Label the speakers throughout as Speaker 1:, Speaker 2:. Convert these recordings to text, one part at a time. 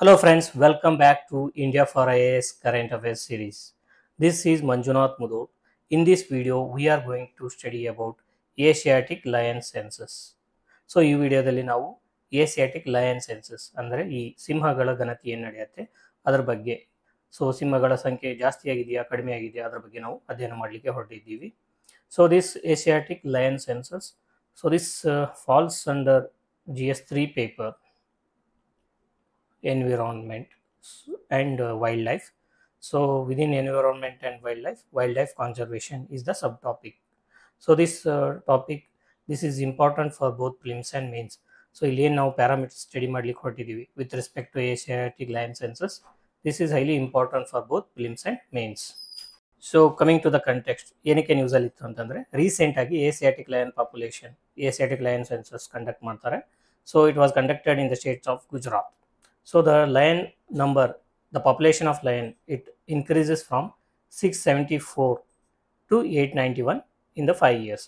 Speaker 1: Hello friends, welcome back to India for IAS Current Affairs series. This is Manjunath Mudod. In this video, we are going to study about Asiatic lion census. So ಈ ವಿಡಿಯೋದಲ್ಲಿ ನಾವು Asiatic lion census ಅಂದರೆ ಈ ಸಿಂಹಗಳ ಗಣತಿ ಏನು ನಡೆಯುತ್ತೆ ಅದರ ಬಗ್ಗೆ. ಸೊ ಸಿಂಹಗಳ ಸಂಖ್ಯೆ ಜಾಸ್ತಿ ಆಗಿದೆಯಾ ಕಡಿಮೆ ಆಗಿದೆಯಾ ಅದರ ಬಗ್ಗೆ ನಾವು ಅಧ್ಯಯನ ಮಾಡಲಿಕ್ಕೆ ಹೊರಟಿದ್ದೀವಿ. So this Asiatic lion census, so this falls under GS3 paper, environment and wildlife. So within environment and wildlife conservation is the subtopic. So this topic, this is important for both prelims and mains. So ಇಲ್ಲಿ ನಾವು parameter study ಮಾಡ್ಲಿಕ್ಕೆ ಹೊರಟಿದ್ದೀವಿ with respect to Asiatic lion census. This is highly important for both prelims and mains. So coming to the context, ಏನಕ್ಕೆ news ಅಲ್ಲಿ ಇತ್ತು ಅಂತಂದ್ರೆ recent ಆಗಿ Asiatic lion population, Asiatic lion census conduct ಮಾಡ್ತಾರೆ. So it was conducted in the states of Gujarat. So the lion number, the population of lion, it increases from 674 to 891 in the 5 years.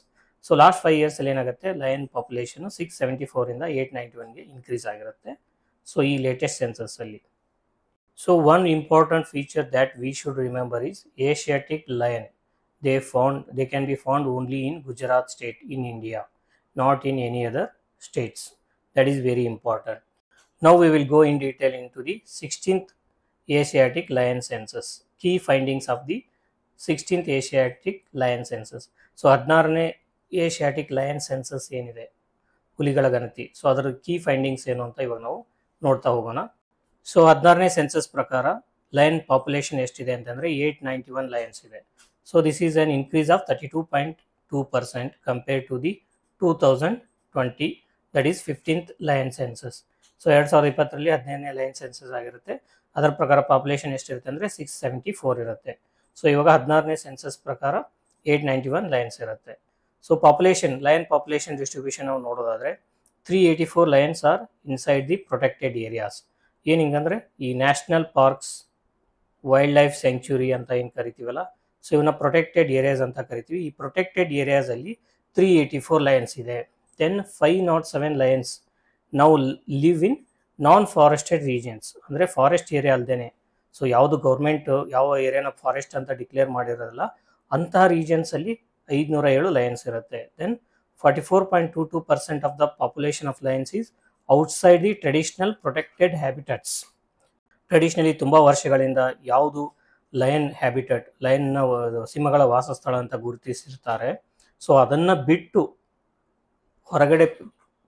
Speaker 1: So last 5 years ಅಲ್ಲಿ ಏನಾಗುತ್ತೆ, lion population 674 ಇಂದ 891ಗೆ increase ಆಗಿರುತ್ತೆ. So ಈ latest census ಅಲ್ಲಿ. So one important feature that we should remember is Asiatic lion. They can be found only in Gujarat state in India, not in any other states. That is very important. Now we will go in detail into the 16th Asiatic lion census. Key findings of the 16th Asiatic lion census. So 16ನೇ Asiatic lion census ಏನಿದೆ, ಹುಲಿಗಳ ಗಣತಿ, so ಅದರ key findings ಏನು ಅಂತ ಇವಾಗ ನಾವು ನೋಡ್ತಾ ಹೋಗೋಣ. ಸೊ 16ನೇ ಸೆನ್ಸಸ್ ಪ್ರಕಾರ ಲಯನ್ ಪಾಪ್ಯುಲೇಷನ್ ಎಷ್ಟಿದೆ ಅಂತಂದರೆ 891 ಲಯನ್ಸ್ ಇದೆ. So this is an increase of 32.2% compare to the 2020, that is 15th lion census. So 2020ರಲ್ಲಿ 15ನೇ ಲಯನ್ ಸೆನ್ಸಸ್ ಆಗಿರುತ್ತೆ. ಅದರ ಪ್ರಕಾರ ಪಾಪ್ಯುಲೇಷನ್ ಎಷ್ಟಿರುತ್ತೆ ಅಂದರೆ 674 ಇರುತ್ತೆ. ಸೊ ಇವಾಗ 16ನೇ ಸೆನ್ಸಸ್ ಪ್ರಕಾರ 891 ಲಯನ್ಸ್ ಇರುತ್ತೆ. ಸೊ ಲಯನ್ ಪಾಪ್ಯುಲೇಷನ್ ಡಿಸ್ಟ್ರಿಬ್ಯೂಷನ್ ನಾವು ನೋಡೋದಾದರೆ 384 lions are inside the protected areas. ಏನು ಹಿಂಗಂದರೆ ಈ national parks, wildlife sanctuary ಅಂತ ಏನು ಕರಿತೀವಲ್ಲ, ಸೊ ಇವನ್ನ ಪ್ರೊಟೆಕ್ಟೆಡ್ ಏರಿಯಾಸ್ ಅಂತ ಕರಿತೀವಿ. ಈ ಪ್ರೊಟೆಕ್ಟೆಡ್ ಏರಿಯಾಸಲ್ಲಿ 384 ಲಯನ್ಸ್ ಇದೆ. ದೆನ್ 507 ಲಯನ್ಸ್ ನಾವು live in non forested regions, ಅಂದರೆ ಫಾರೆಸ್ಟ್ ಏರಿಯಾ ಅಲ್ಲದೆ, ಸೊ ಯಾವುದು ಗೌರ್ಮೆಂಟ್ ಯಾವ ಏರಿಯಾನ ಫಾರೆಸ್ಟ್ ಅಂತ ಡಿಕ್ಲೇರ್ ಮಾಡಿರೋದಲ್ಲ ಅಂತಹ ರೀಜನ್ಸಲ್ಲಿ 507 ಲಯನ್ಸ್ ಇರುತ್ತೆ. Then 44.22% of the population of lions is outside the traditional protected habitats. Traditionally ತುಂಬ ವರ್ಷಗಳಿಂದ ಯಾವುದು ಲಯನ್ ಹ್ಯಾಬಿಟಟ್, ಲಯನ್ನ ಸಿಂಹಗಳ ವಾಸಸ್ಥಳ ಅಂತ ಗುರುತಿಸಿರ್ತಾರೆ, ಸೊ ಅದನ್ನು ಬಿಟ್ಟು ಹೊರಗಡೆ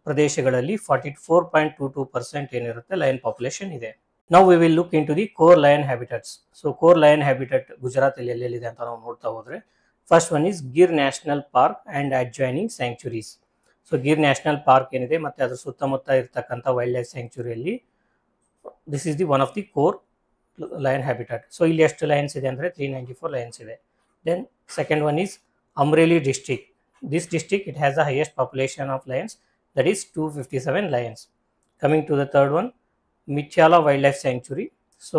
Speaker 1: ಪ್ರದೇಶಗಳಲ್ಲಿ 44.22% ಏನಿರುತ್ತೆ ಲಯನ್ ಪಾಪ್ಯುಲೇಷನ್ ಇದೆ. ನಾವು we will look into the core lion habitats. So core lion habitat ಗುಜರಾತಲ್ಲಿ ಎಲ್ಲೆಲ್ಲಿದೆ ಅಂತ ನಾವು ನೋಡ್ತಾ ಹೋದರೆ, first one is Gir national park and adjoining sanctuaries. So Gir national park ಏನಿದೆ ಮತ್ತು ಅದರ ಸುತ್ತಮುತ್ತ ಇರತಕ್ಕಂಥ ವೈಲ್ಡ್ ಲೈಫ್ ಸ್ಯಾಂಕ್ಚುರಿಯಲ್ಲಿ this is the one of the core lion habitat. So ಇಲ್ಲಿ ಎಷ್ಟು ಲಯನ್ಸ್ ಇದೆ ಅಂದರೆ 394 ಲಯನ್ಸ್ ಇದೆ. Then second one is Amreli district. This district, it has the highest population of lions, that is 257 lions. Coming to the third one, Mithyala Wildlife Sanctuary. So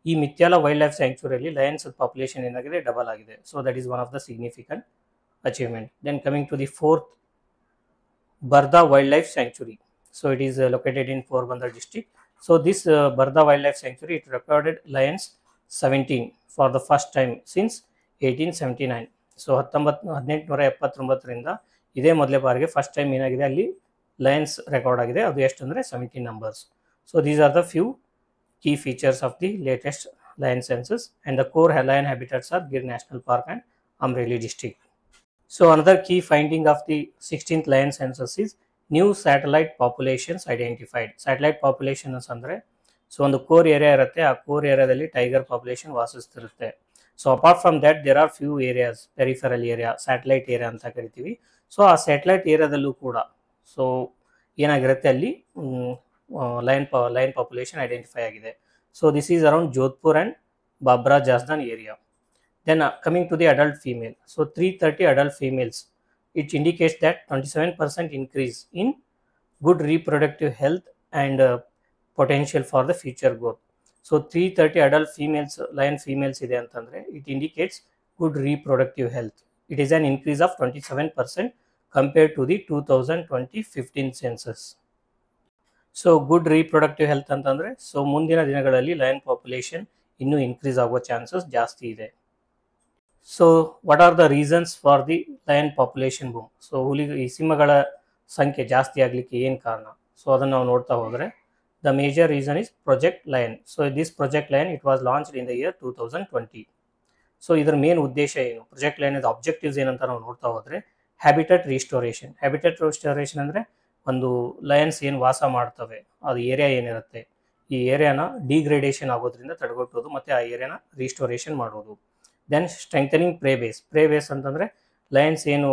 Speaker 1: ಈ Mitiyala wildlife ಸ್ಯಾಂಕ್ಚುರಿಯಲ್ಲಿ lions population ಏನಾಗಿದೆ, double ಆಗಿದೆ. So that is one of the significant achievement. Then coming to the fourth, Barda wildlife sanctuary. So it is located in Porbandar district. So this Barda wildlife sanctuary, it recorded lions 17 for the first time since 1879. So 1879ರಿಂದ ಇದೇ ಮೊದಲೇ ಬಾರಿಗೆ first time ಏನಾಗಿದೆ ಅಲ್ಲಿ Lions record ಆಗಿದೆ. ಅದು ಎಷ್ಟು ಅಂದರೆ 17 numbers. So these are the few key features of the latest lion census and the core lion habitats are Gir national park and Amreli district. So another key finding of the 16th lion census is new satellite populations identified. Satellite populations ಅಂದರೆ so ಒಂದು core area ಇರುತ್ತೆ, ಆ core ಏರಿಯಾದಲ್ಲಿ tiger population ವಾಸಿಸ್ತಿರುತ್ತೆ. So apart from that there are few areas, peripheral area, satellite area ಅಂತ ಕರಿತೀವಿ. So ಆ satellite ಏರಿಯಾದಲ್ಲೂ ಕೂಡ ಸೊ ಏನಾಗಿರುತ್ತೆ ಅಲ್ಲಿ ಲಯನ್ ಪಾಪ್ಯುಲೇಷನ್ ಐಡೆಂಟಿಫೈ ಆಗಿದೆ. So this is around Jodhpur and Babra Jasdan area. Then coming to the adult female, so 330 adult females. It indicates that 27% increase in good reproductive health and potential for the future growth. So 330 adult females, lion females ಇದೆ ಅಂತಂದರೆ it indicates good reproductive health. It is on increase of 27% compared to the 2020-15 census. So good reproductive health ಅಂತಂದರೆ, so ಮುಂದಿನ ದಿನಗಳಲ್ಲಿ lion population ಇನ್ನೂ increase ಆಗೋ chances ಜಾಸ್ತಿ ಇದೆ. So what are the reasons for the lion population boom? So ಈ ಸಿಂಹಗಳ ಸಂಖ್ಯೆ ಜಾಸ್ತಿ ಆಗಲಿಕ್ಕೆ ಏನು ಕಾರಣ? ಸೊ ಅದನ್ನು ನಾವು ನೋಡ್ತಾ ಹೋದರೆ, the major reason is project lion. So this project lion it was launched in the year 2020. So ಇದರ ಮೇನ್ ಉದ್ದೇಶ ಏನು, ಪ್ರಾಜೆಕ್ಟ್ ಲಯನ್ ಆಬ್ಜೆಕ್ಟಿವ್ಸ್ ಏನಂತ ನಾವು ನೋಡ್ತಾ ಹೋದರೆ, ಹ್ಯಾಬಿಟೇಟ್ ರಿಸ್ಟೋರೇಷನ್. ಹ್ಯಾಬಿಟೇಟ್ ರಿಸ್ಟೋರೇಷನ್ ಅಂದರೆ ಒಂದು ಲಯನ್ಸ್ ಏನು ವಾಸ ಮಾಡ್ತವೆ ಅದು ಏರಿಯಾ ಏನಿರುತ್ತೆ, ಈ ಏರಿಯಾನ ಡಿಗ್ರೇಡೇಷನ್ ಆಗೋದ್ರಿಂದ ತಡೆಗಟ್ಟೋದು ಮತ್ತು ಆ ಏರಿಯಾನ ರಿಸ್ಟೋರೇಷನ್ ಮಾಡೋದು. Then strengthening prey base. Prey base ಅಂತಂದರೆ ಲಯನ್ಸ್ ಏನು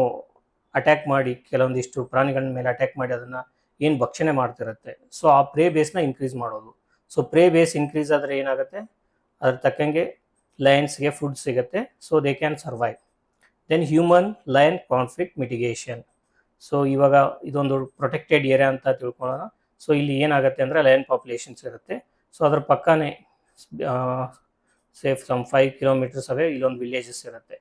Speaker 1: ಅಟ್ಯಾಕ್ ಮಾಡಿ ಕೆಲವೊಂದಿಷ್ಟು ಪ್ರಾಣಿಗಳ ಮೇಲೆ ಅಟ್ಯಾಕ್ ಮಾಡಿ ಅದನ್ನು ಏನು ಭಕ್ಷಣೆ ಮಾಡ್ತಿರುತ್ತೆ, ಸೊ ಆ ಪ್ರೇ ಬೇಸ್ನ ಇನ್ಕ್ರೀಸ್ ಮಾಡೋದು. ಸೊ ಪ್ರೇ ಬೇಸ್ ಇನ್ಕ್ರೀಸ್ ಆದರೆ ಏನಾಗುತ್ತೆ, ಅದ್ರ ತಕ್ಕಂಗೆ ಲಯನ್ಸ್ಗೆ ಫುಡ್ ಸಿಗುತ್ತೆ, so they can survive. Then human lion conflict mitigation. So ಇವಾಗ ಇದೊಂದು ಪ್ರೊಟೆಕ್ಟೆಡ್ ಏರಿಯಾ ಅಂತ ತಿಳ್ಕೊಳ್ಳೋಣ. ಸೊ ಇಲ್ಲಿ ಏನಾಗುತ್ತೆ ಅಂದರೆ ಲಯನ್ ಪಾಪ್ಯುಲೇಷನ್ಸ್ ಇರುತ್ತೆ. ಸೊ ಅದ್ರ ಪಕ್ಕನೇ ಸೇಫ್ ಸಮ್ 5 ಕಿಲೋಮೀಟರ್ಸ್ ಅವೇ ಇಲ್ಲೊಂದು ವಿಲೇಜಸ್ ಇರುತ್ತೆ.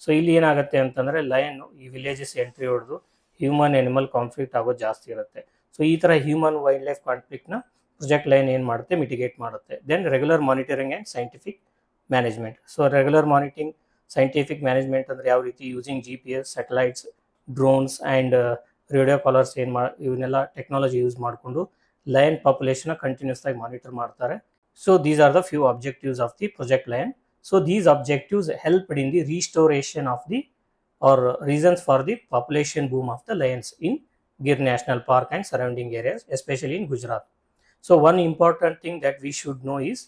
Speaker 1: ಸೊ ಇಲ್ಲಿ ಏನಾಗುತ್ತೆ ಅಂತಂದರೆ ಲಯನ್ ಈ ವಿಲೇಜಸ್ ಎಂಟ್ರಿ ಹೊಡೆದು ಹ್ಯೂಮನ್ ಎನಿಮಲ್ ಕಾನ್ಫ್ಲಿಕ್ಟ್ ಆಗೋದು ಜಾಸ್ತಿ ಇರುತ್ತೆ. ಸೊ ಈ ಥರ ಹ್ಯೂಮನ್ ವೈಲ್ಡ್ ಲೈಫ್ ಕಾನ್ಫ್ಲಿಕ್ಟ್ನ ಪ್ರಾಜೆಕ್ಟ್ ಲಯನ್ ಏನು ಮಾಡುತ್ತೆ, ಮಿಟಿಗೇಟ್ ಮಾಡುತ್ತೆ. Then regular monitoring and scientific management. So regular monitoring scientific management ಅಂದರೆ ಯಾವ ರೀತಿ, using GPS, satellites, drones and radio collars ಇವನ್ನೆಲ್ಲ ಟೆಕ್ನಾಲಜಿ ಯೂಸ್ ಮಾಡಿಕೊಂಡು ಲಯನ್ ಪಾಪ್ಯುಲೇಷನ್ನ ಕಂಟಿನ್ಯೂಸ್ ಆಗಿ ಮಾನಿಟರ್ ಮಾಡ್ತಾರೆ. So these are the few objectives of the project lion. So these objectives helped in the restoration of the or reasons for the population boom of the lions in Gir National Park and surrounding areas, especially in Gujarat. So one important thing that we should know is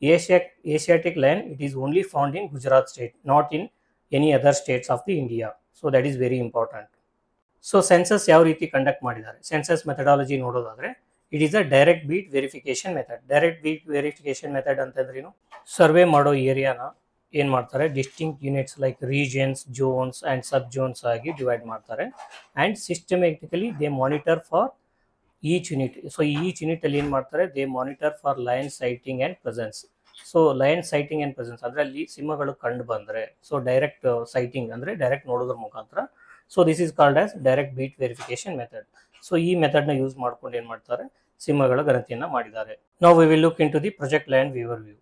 Speaker 1: Asiatic lion, it is only found in Gujarat state, not in any other states of the India. So that is very important. So census ಯಾವ ರೀತಿ conduct ಮಾಡಿದ್ದಾರೆ, census methodology ನೋಡೋದಾದರೆ, it is a direct beat verification method. Direct beat verification method ಅಂತಂದ್ರೇನು, survey ಮಾಡೋ ಏರಿಯಾನ ಏನು ಮಾಡ್ತಾರೆ, distinct units like regions, zones and sub zones ಆಗಿ ಡಿವೈಡ್ ಮಾಡ್ತಾರೆ. And systematically they monitor for each unit. So each ಯೂನಿಟಲ್ಲಿ ಏನು ಮಾಡ್ತಾರೆ, they monitor for lion sighting and presence. So lion sighting and presence ಅದರಲ್ಲಿ ಸಿಂಹಗಳು ಕಂಡು ಬಂದರೆ, ಸೊ ಡೈರೆಕ್ಟ್ ಸೈಟಿಂಗ್ ಅಂದರೆ ಡೈರೆಕ್ಟ್ ನೋಡೋದ್ರ ಮುಖಾಂತರ. So this is called as direct beat verification method. So ಈ ಮೆಥಡ್ನ ಯೂಸ್ ಮಾಡ್ಕೊಂಡು ಏನು ಮಾಡ್ತಾರೆ, ಸಿಂಹಗಳ ಗಣತಿಯನ್ನು ಮಾಡಿದ್ದಾರೆ. ನಾವು we will look into the project lion overview.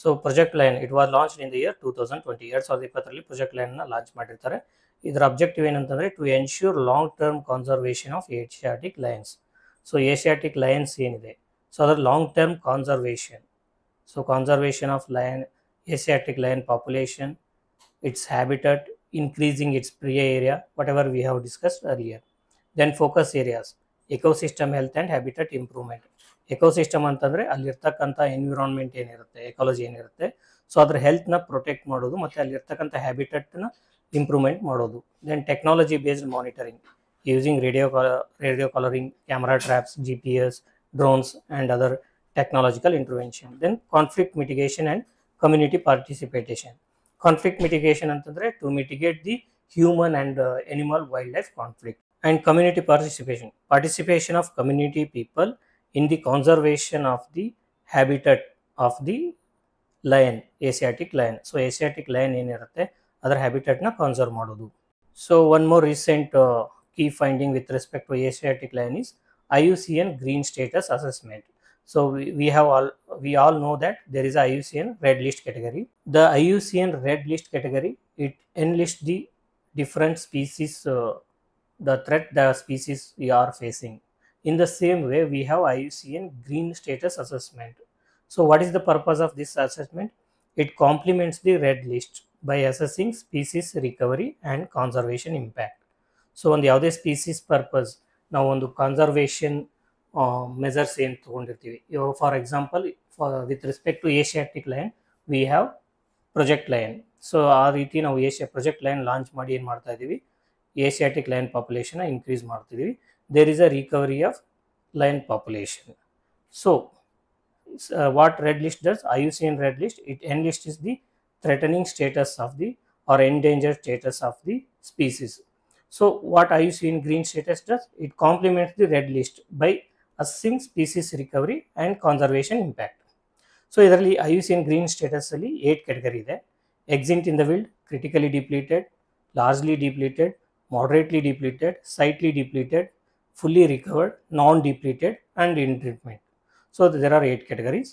Speaker 1: So project lion it was launched in the year 2020. 2020 project ಲಯನ್ನ ಲಾಂಚ್ ಮಾಡಿರ್ತಾರೆ. ಇದರ ಅಬ್ಜೆಕ್ಟಿವ್ ಏನಂತಂದರೆ, to ensure long term conservation of Asiatic lions. So Asiatic lions ಏನಿದೆ, so ಅದರ long term conservation. So conservation of lion, Asiatic lion population, its habitat, increasing its prey area, whatever we have discussed earlier. Then focus areas, ecosystem health and habitat improvement. Ecosystem ಅಂತಂದರೆ ಅಲ್ಲಿರ್ತಕ್ಕಂಥ environment ಏನಿರುತ್ತೆ, ecology ಏನಿರುತ್ತೆ, so ಅದ್ರ ಹೆಲ್ತ್ನ protect ಮಾಡೋದು ಮತ್ತು ಅಲ್ಲಿರ್ತಕ್ಕಂಥ ಹ್ಯಾಬಿಟಟ್ನ improvement ಮಾಡೋದು. Then technology based monitoring using radio collaring, camera traps, GPS, drones and other technological intervention. Then conflict mitigation and community participation. Conflict mitigation ಅಂತಂದರೆ to mitigate the human and animal wildlife conflict. And community participation of community people in the conservation of the habitat of the lion, Asiatic lion. So Asiatic lion ಏನಿರುತ್ತೆ ಅದರ ಹ್ಯಾಬಿಟಟ್ನ conserve ಮಾಡೋದು. So one more recent key finding with respect to Asiatic lion is IUCN Green Status Assessment. So we all know that there is a IUCN Red List category. The IUCN Red List category, it enlists the different species, the threat the species we are facing. In the same way, we have IUCN Green Status Assessment. So what is the purpose of this assessment? It complements the Red List by assessing species recovery and conservation impact. So ಒಂದು ಯಾವುದೇ species purpose ನಾವು ಒಂದು conservation measures ಏನು ತೊಗೊಂಡಿರ್ತೀವಿ. For example, with respect to Asiatic lion we have project lion. So ಆ ರೀತಿ ನಾವು project lion launch ಮಾಡಿ ಏನು ಮಾಡ್ತಾ ಇದ್ದೀವಿ, ಏಷಿಯಾಟಿಕ್ ಲಯನ್ ಪಾಪ್ಯುಲೇಷನ್ನ ಇನ್ಕ್ರೀಸ್ ಮಾಡ್ತಿದ್ದೀವಿ. There is a recovery of lion population. So what Red List does, IUCN Red List, it enlists the threatening status of the or endangered status of the species. So what IUCN Green Status does, it complements the Red List by assessing species recovery and conservation impact. So ಇದರಲ್ಲಿ IUCN Green Status ಅಲ್ಲಿ 8 category ಇದೆ. Extinct in the wild, critically depleted, largely depleted, moderately depleted, slightly depleted, fully recovered, non-depleted, and in treatment. So there are 8 categories,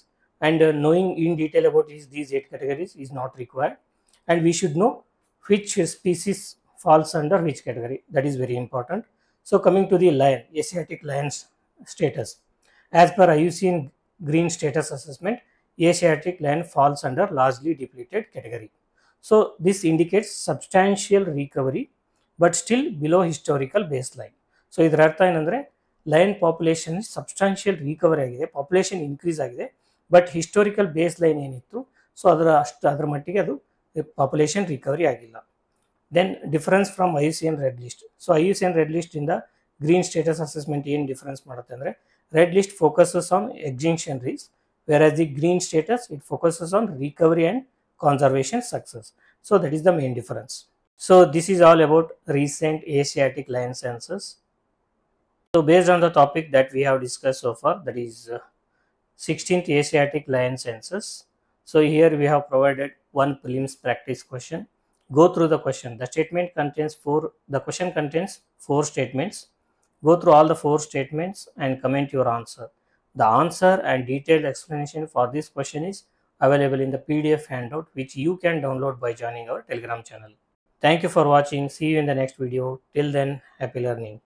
Speaker 1: and knowing in detail about these 8 categories is not required, and we should know which species falls under which category. That is very important. So coming to the lion, Asiatic lion's status. As per IUCN Green Status Assessment, Asiatic lion falls under largely depleted category. So this indicates substantial recovery, but still below historical baseline. So ಇದರ ಅರ್ಥ ಏನಂದ್ರೆ lion population substantial recovery ಆಗಿದೆ, population increase ಆಗಿದೆ, but historical baseline ಏನಿತ್ತು so ಅದರ ಮಟ್ಟಿಗೆ ಅದು population recovery ಆಗಿಲ್ಲ. Then difference from IUCN red list. So IUCN red list ಇಂದ ಗ್ರೀನ್ ಸ್ಟೇಟಸ್ ಅಸೆಸ್ಮೆಂಟ್ ಏನು ಡಿಫರೆನ್ಸ್ ಮಾಡುತ್ತೆ ಅಂದರೆ, red list focuses on extinction risk, whereas the green status it focuses on recovery and conservation success. So that is the main difference. So this is all about recent Asiatic lion census. So based on the topic that we have discussed so far, that is 16th Asiatic lion census. So here we have provided one prelims practice question. Go through the question. The question contains 4 statements. Go through all the 4 statements and comment your answer. The answer and detailed explanation for this question is available in the PDF handout, which you can download by joining our Telegram channel. Thank you for watching. See you in the next video. Till then, happy learning.